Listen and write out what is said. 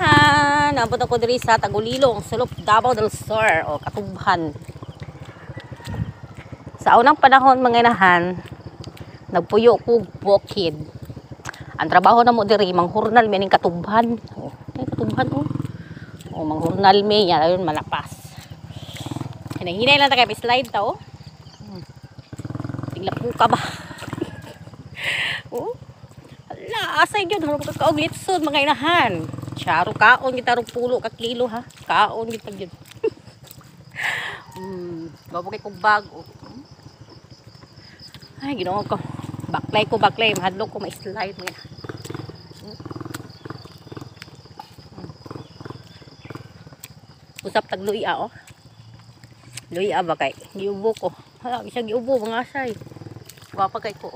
inahan. Nabot ako diri sa Tagulilong, sulop Davao del Sur o Katubhan. Sa unang panahon mga inahan, nagpuyo ko bukid. Ang trabaho na mo diri manghurnal mi ning Katubhan. Oh, Katubhan oh. Oh, manghurnal mi yan ayon malapas. Hinay lang ta kay slide ta oh. Tingla po ka ba? Oh. Ala, asay gyud harap ka og litson mga inahan. Charo kaon gitarong pulo ka kilo ha. Kaon gid gyud. Babukay kog bag oh. Ay, Ginoo ko. Baklay, mahadlok ko ma-slide mga. Usap tag luya oh. Luya ba kay giubo ko. Hala, isa giubo mga asay. Wa pa kay ko.